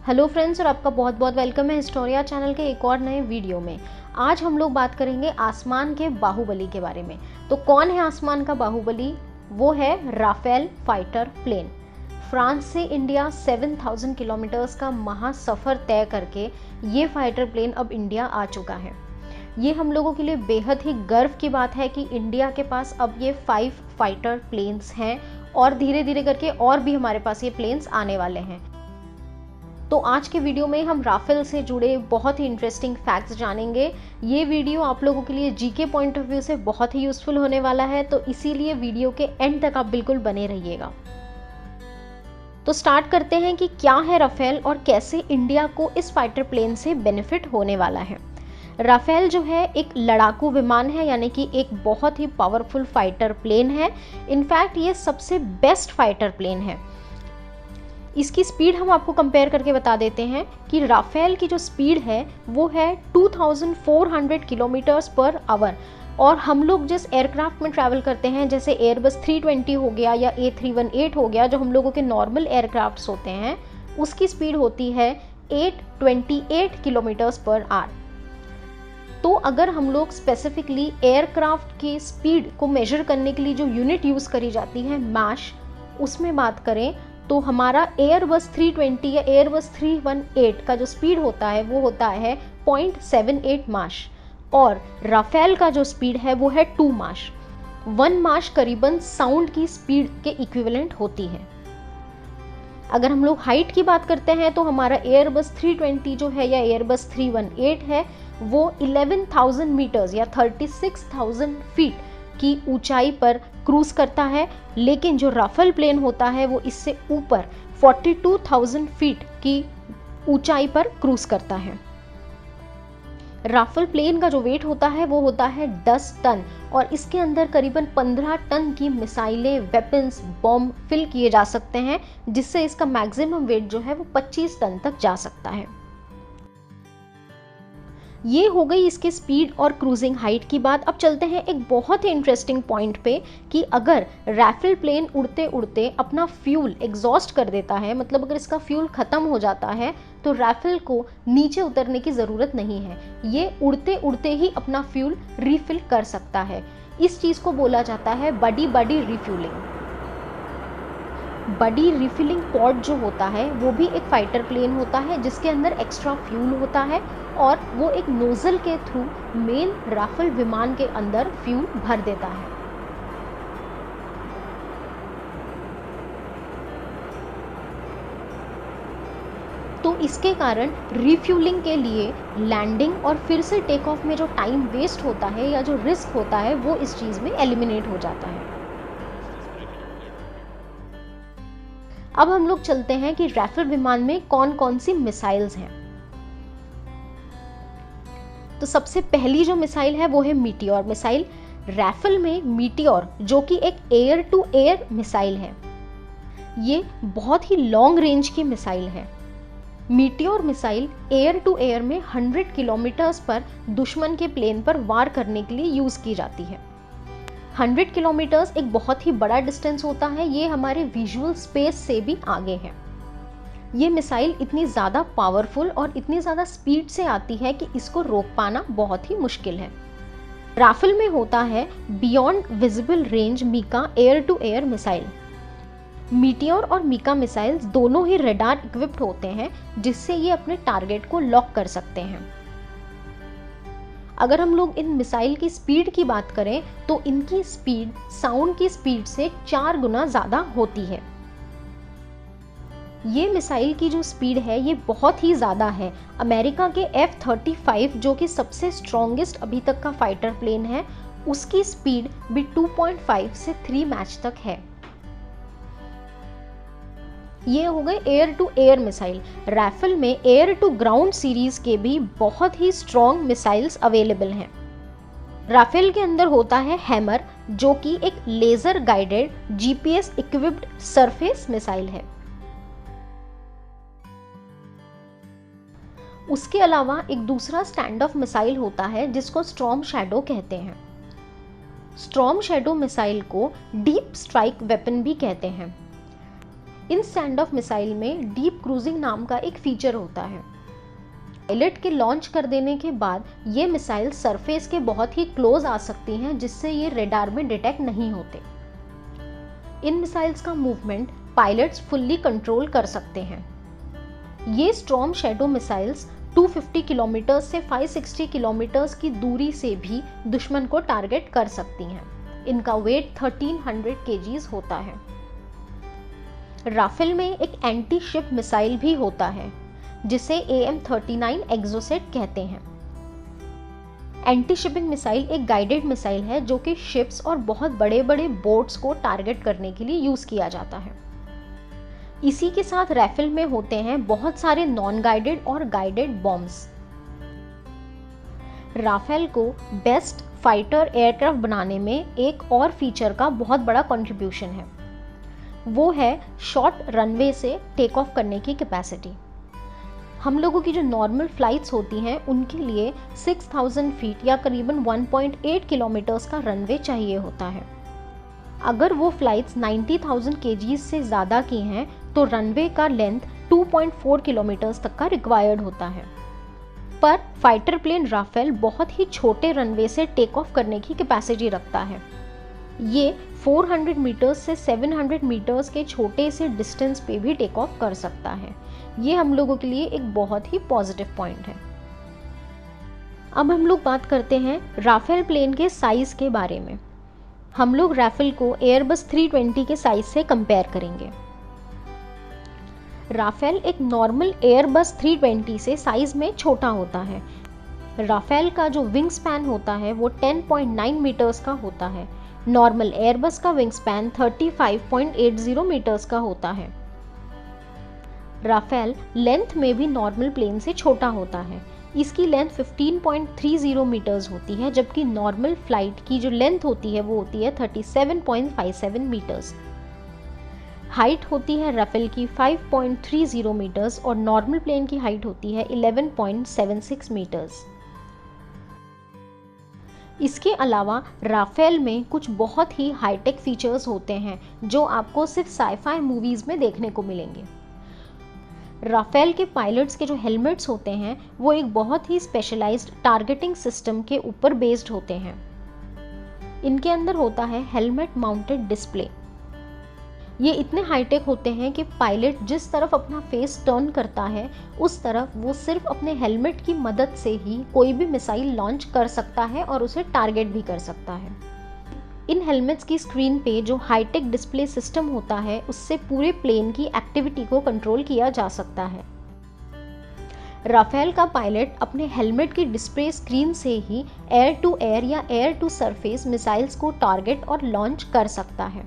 Hello friends, और आपका बहुत बहुत वेलकम है हिस्टोरिया चैनल के एक और नए वीडियो में। आज हम लोग बात करेंगे आसमान के बाहुबली के बारे में। तो कौन है आसमान का बाहुबली? वो है राफेल फाइटर प्लेन। फ्रांस से इंडिया 7000 किलोमीटर्स का महासफ़र तय करके ये फाइटर प्लेन अब इंडिया आ चुका है। ये हम लोगों के लिए बेहद ही गर्व की बात है कि इंडिया के पास अब ये 5 फाइटर प्लेन्स हैं और धीरे धीरे करके और भी हमारे पास ये प्लेन्स आने वाले हैं। तो आज के वीडियो में हम राफेल से जुड़े बहुत ही इंटरेस्टिंग फैक्ट्स जानेंगे। ये वीडियो आप लोगों के लिए जीके पॉइंट ऑफ व्यू से बहुत ही यूजफुल होने वाला है, तो इसीलिए वीडियो के एंड तक आप बिल्कुल बने रहिएगा। तो स्टार्ट करते हैं कि क्या है राफेल और कैसे इंडिया को इस फाइटर प्लेन से बेनिफिट होने वाला है। राफेल जो है एक लड़ाकू विमान है, यानी कि एक बहुत ही पावरफुल फाइटर प्लेन है। इनफैक्ट ये सबसे बेस्ट फाइटर प्लेन है। इसकी स्पीड हम आपको कंपेयर करके बता देते हैं कि राफेल की जो स्पीड है वो है 2400 किलोमीटर्स पर आवर। और हम लोग जिस एयरक्राफ्ट में ट्रैवल करते हैं, जैसे एयरबस 320 हो गया या A318 हो गया, जो हम लोगों के नॉर्मल एयरक्राफ्ट्स होते हैं, उसकी स्पीड होती है 828 किलोमीटर्स पर आवर। तो अगर हम लोग स्पेसिफिकली एयरक्राफ्ट की स्पीड को मेजर करने के लिए जो यूनिट यूज़ करी जाती है मैश, उसमें बात करें तो हमारा एयरबस 320 या एयरबस 318 का जो स्पीड होता है वो होता है 0.78 माश, और राफेल का जो स्पीड है वो है 2 माश। 1 माश करीबन साउंड की स्पीड के इक्विवेलेंट होती है। अगर हम लोग हाइट की बात करते हैं तो हमारा एयरबस 320 जो है या एयरबस 318 है वो 11,000 मीटर्स या 36,000 फीट की ऊंचाई पर क्रूज करता है, लेकिन जो राफेल प्लेन होता है वो इससे ऊपर 42,000 फीट की ऊंचाई पर क्रूज करता है। राफेल प्लेन का जो वेट होता है वो होता है 10 टन, और इसके अंदर करीबन 15 टन की मिसाइलें, वेपन्स, बॉम्ब फिल किए जा सकते हैं, जिससे इसका मैक्सिमम वेट जो है वो 25 टन तक जा सकता है। ये हो गई इसके स्पीड और क्रूजिंग हाइट की बात। अब चलते हैं एक बहुत ही इंटरेस्टिंग पॉइंट पे कि अगर राफेल प्लेन उड़ते उड़ते अपना फ्यूल एग्जॉस्ट कर देता है, मतलब अगर इसका फ्यूल ख़त्म हो जाता है, तो राफेल को नीचे उतरने की ज़रूरत नहीं है। ये उड़ते उड़ते ही अपना फ्यूल रिफिल कर सकता है। इस चीज़ को बोला जाता है बडी रिफ्यूलिंग। बडी रिफिलिंग पॉड जो होता है वो भी एक फाइटर प्लेन होता है, जिसके अंदर एक्स्ट्रा फ्यूल होता है और वो एक नोजल के थ्रू मेन राफेल विमान के अंदर फ्यूल भर देता है। तो इसके कारण रिफ्यूलिंग के लिए लैंडिंग और फिर से टेक ऑफ में जो टाइम वेस्ट होता है या जो रिस्क होता है वो इस चीज़ में एलिमिनेट हो जाता है। अब हम लोग चलते हैं कि राफेल विमान में कौन कौन सी मिसाइल्स हैं। तो सबसे पहली जो मिसाइल है वो है मीटियोर मिसाइल। राफेल में मीटियोर जो कि एक एयर टू एयर मिसाइल है, ये बहुत ही लॉन्ग रेंज की मिसाइल है। Meteor missile air to air में 100 किलोमीटर्स पर दुश्मन के प्लेन पर वार करने के लिए यूज की जाती है। 100 किलोमीटर्स एक बहुत ही बड़ा डिस्टेंस होता है, ये हमारे विजुअल स्पेस से भी आगे है। ये मिसाइल इतनी ज़्यादा पावरफुल और इतनी ज़्यादा स्पीड से आती है कि इसको रोक पाना बहुत ही मुश्किल है। राफेल में होता है beyond visible range MICA air to air missile. Meteor और मीका मिसाइल्स दोनों ही रडार इक्विप्ड होते हैं, जिससे ये अपने टारगेट को लॉक कर सकते हैं। अगर हम लोग इन मिसाइल की स्पीड की बात करें तो इनकी स्पीड साउंड की स्पीड से 4 गुना ज़्यादा होती है। ये मिसाइल की जो स्पीड है ये बहुत ही ज़्यादा है। अमेरिका के F-35 जो कि सबसे स्ट्रॉन्गेस्ट अभी तक का फाइटर प्लेन है, उसकी स्पीड भी 2.5 से 3 मैच तक है। ये हो गए air to air missile. Rafale में एयर टू ग्राउंड सीरीज के भी बहुत ही स्ट्रॉन्ग मिसाइल्स अवेलेबल हैं। राफेल के अंदर होता है हैमर, जो कि एक laser guided GPS equipped surface missile है। उसके अलावा एक दूसरा स्टैंड ऑफ मिसाइल होता है जिसको स्टॉर्म शैडो कहते हैं। स्टॉर्म शैडो मिसाइल को डीप स्ट्राइक वेपन भी कहते हैं। इन स्टैंड ऑफ मिसाइल में डीप क्रूजिंग नाम का एक फीचर होता है। पायलट के लॉन्च कर देने के बाद ये मिसाइल सरफेस के बहुत ही क्लोज आ सकती हैं, जिससे ये रेडार में डिटेक्ट नहीं होते। इन मिसाइल्स का मूवमेंट पायलट्स फुल्ली कंट्रोल कर सकते हैं। ये स्टॉर्म शैडो मिसाइल्स 250 किलोमीटर से 560 किलोमीटर की दूरी से भी दुश्मन को टारगेट कर सकती हैं। इनका वेट 1300 kg होता है। राफेल में एक एंटी शिप मिसाइल भी होता है, जिसे AM-39 एक्सोसेट कहते हैं। एंटी शिपिंग मिसाइल एक गाइडेड मिसाइल है जो कि शिप्स और बहुत बड़े बड़े बोट्स को टारगेट करने के लिए यूज किया जाता है। इसी के साथ राफेल में होते हैं बहुत सारे नॉन गाइडेड और गाइडेड बॉम्ब्स। राफेल को बेस्ट फाइटर एयरक्राफ्ट बनाने में एक और फीचर का बहुत बड़ा कंट्रीब्यूशन है, वो है शॉर्ट रनवे से टेक ऑफ करने की कैपेसिटी। हम लोगों की जो नॉर्मल फ्लाइट्स होती हैं उनके लिए 6000 फीट या करीबन 1.8 किलोमीटर्स का रनवे चाहिए होता है। अगर वो फ्लाइट्स 90,000 kg से ज़्यादा की हैं तो रनवे का लेंथ 2.4 किलोमीटर्स तक का रिक्वायर्ड होता है। पर फाइटर प्लेन राफेल बहुत ही छोटे रनवे से टेक ऑफ करने की कैपेसिटी रखता है। ये 400 मीटर्स से 700 मीटर्स के छोटे से डिस्टेंस पे भी टेक ऑफ कर सकता है। ये हम लोगों के लिए एक बहुत ही पॉजिटिव पॉइंट है। अब हम लोग बात करते हैं राफेल प्लेन के साइज़ के बारे में। हम लोग राफेल को एयरबस 320 के साइज से कंपेयर करेंगे। राफेल एक नॉर्मल एयरबस 320 से साइज में छोटा होता है। राफेल का जो विंग स्पैन होता है वो 10.9 मीटर्स का होता है। नॉर्मल एयरबस का विंग स्पैन 35.80 मीटर्स का होता है। राफेल लेंथ में भी नॉर्मल प्लेन से छोटा होता है। इसकी लेंथ 15.30 मीटर्स होती है, जबकि नॉर्मल फ्लाइट की जो लेंथ होती है वो होती है 37.57 मीटर्स। हाइट होती है राफेल की 5.30 मीटर्स और नॉर्मल प्लेन की हाइट होती है 11.76 मीटर्स। इसके अलावा राफेल में कुछ बहुत ही हाईटेक फीचर्स होते हैं जो आपको सिर्फ साइफाई मूवीज़ में देखने को मिलेंगे। राफेल के पायलट्स के जो हेलमेट्स होते हैं वो एक बहुत ही स्पेशलाइज्ड टारगेटिंग सिस्टम के ऊपर बेस्ड होते हैं। इनके अंदर होता है हेलमेट माउंटेड डिस्प्ले। ये इतने हाईटेक होते हैं कि पायलट जिस तरफ अपना फेस टर्न करता है उस तरफ वो सिर्फ अपने हेलमेट की मदद से ही कोई भी मिसाइल लॉन्च कर सकता है और उसे टारगेट भी कर सकता है। इन हेलमेट्स की स्क्रीन पे जो हाईटेक डिस्प्ले सिस्टम होता है उससे पूरे प्लेन की एक्टिविटी को कंट्रोल किया जा सकता है। राफेल का पायलट अपने हेलमेट की डिस्प्ले स्क्रीन से ही एयर टू एयर या एयर टू सरफेस मिसाइल्स को टारगेट और लॉन्च कर सकता है।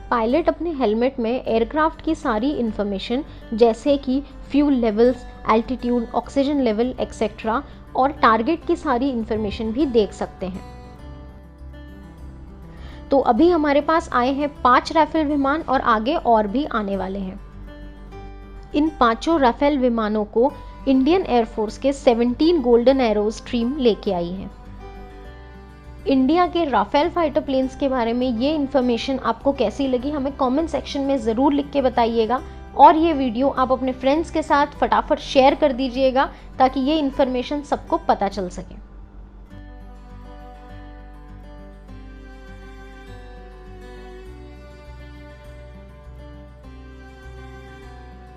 पायलट अपने हेलमेट में एयरक्राफ्ट की सारी इंफॉर्मेशन जैसे कि fuel levels, altitude, oxygen level etcetera और टारगेट की सारी इंफॉर्मेशन भी देख सकते हैं। तो अभी हमारे पास आए हैं 5 राफेल विमान और आगे और भी आने वाले हैं। इन 5 राफेल विमानों को इंडियन एयरफोर्स के 17 गोल्डन एरोज टीम लेके आई है। इंडिया के राफेल फाइटर प्लेन्स के बारे में ये इन्फॉर्मेशन आपको कैसी लगी हमें कमेंट सेक्शन में ज़रूर लिख के बताइएगा और ये वीडियो आप अपने फ्रेंड्स के साथ फटाफट शेयर कर दीजिएगा ताकि ये इन्फॉर्मेशन सबको पता चल सके।